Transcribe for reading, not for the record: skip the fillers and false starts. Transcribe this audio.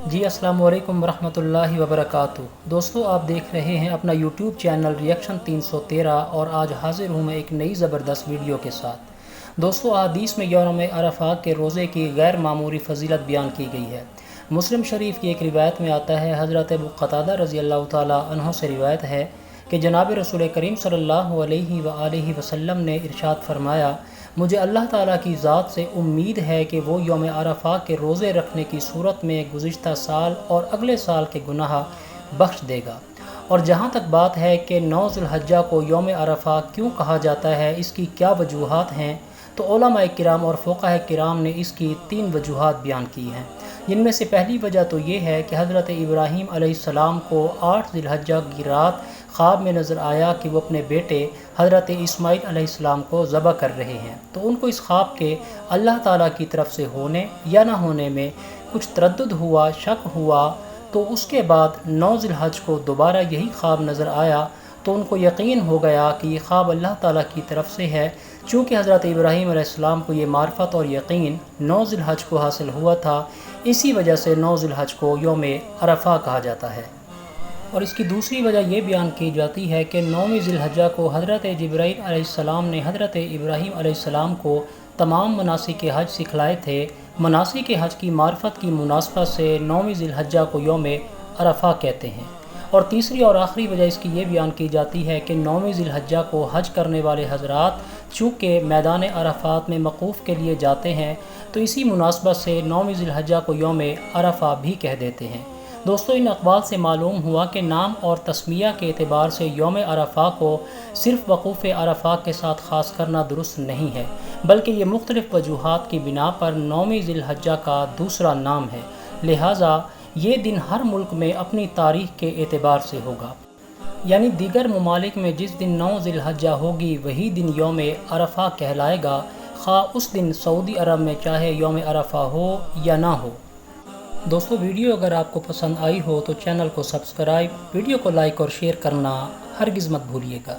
جی السلام علیکم ورحمۃ اللہ وبرکاتہ۔ دوستو آپ دیکھ رہے ہیں اپنا یوٹیوب چینل ریئیکشن 313 اور آج حاضر ہوں میں ایک نئی زبردست ویڈیو کے ساتھ۔ دوستو احادیث میں یوم عرفات کے روزے کی غیر معمولی فضیلت بیان کی گئی ہے۔ مسلم شریف کی ایک روایت میں آتا ہے، حضرت ابو قتادہ رضی اللہ تعالیٰ عنہ سے روایت ہے کہ جناب رسول کریم صلی اللہ علیہ وآلہ وسلم نے ارشاد فرمایا، مجھے اللہ تعالیٰ کی ذات سے امید ہے کہ وہ یوم عرفات کے روزے رکھنے کی صورت میں گزشتہ سال اور اگلے سال کے گناہ بخش دے گا۔ اور جہاں تک بات ہے کہ 9 ذی الحجہ کو یوم عرفات کیوں کہا جاتا ہے، اس کی کیا وجوہات ہیں، تو علماء کرام اور فقہاء کرام نے اس کی 3 وجوہات بیان کی ہیں، جن میں سے پہلی وجہ تو یہ ہے کہ حضرت ابراہیم علیہ السلام کو 8 ذی الحجہ کی رات خواب میں نظر آیا کہ وہ اپنے بیٹے حضرت اسماعیل علیہ السلام کو ذبح کر رہے ہیں، تو ان کو اس خواب کے اللہ تعالیٰ کی طرف سے ہونے یا نہ ہونے میں کچھ تردد ہوا، شک ہوا، تو اس کے بعد 9 ذی الحجہ کو دوبارہ یہی خواب نظر آیا تو ان کو یقین ہو گیا کہ یہ خواب اللہ تعالیٰ کی طرف سے ہے۔ چونکہ حضرت ابراہیم علیہ السلام کو یہ معرفت اور یقین 9 ذی الحجہ کو حاصل ہوا تھا، اسی وجہ سے 9 ذی الحجہ کو یوم عرفہ کہا جاتا ہے۔ اور اس کی دوسری وجہ یہ بیان کی جاتی ہے کہ 9 ذی الحجہ کو حضرت جبرائیل علیہ السلام نے حضرت ابراہیم علیہ السلام کو تمام مناسک حج سکھلائے تھے۔ مناسک حج کی معرفت کی مناسبت سے 9 ذی الحجہ کو یوم عرفہ کہتے ہیں۔ اور تیسری اور آخری وجہ اس کی یہ بیان کی جاتی ہے کہ 9 ذی الحجہ کو حج کرنے والے حضرات چونکہ میدان عرفات میں وقوف کے لیے جاتے ہیں، تو اسی مناسبت سے 9 ذی الحجہ کو یوم عرفہ بھی کہہ دیتے ہیں۔ دوستو ان اقوال سے معلوم ہوا کہ نام اور تسمیہ کے اعتبار سے یوم عرفہ کو صرف وقوف عرفہ کے ساتھ خاص کرنا درست نہیں ہے، بلکہ یہ مختلف وجوہات کی بنا پر 9 ذی الحجہ کا دوسرا نام ہے، لہٰذا یہ دن ہر ملک میں اپنی تاریخ کے اعتبار سے ہوگا، یعنی دیگر ممالک میں جس دن 9 ذی الحجہ ہوگی وہی دن یوم عرفہ کہلائے گا، خواہ اس دن سعودی عرب میں چاہے یوم عرفہ ہو یا نہ ہو۔ دوستو ویڈیو اگر آپ کو پسند آئی ہو تو چینل کو سبسکرائب، ویڈیو کو لائک اور شیئر کرنا ہرگز مت بھولیے گا۔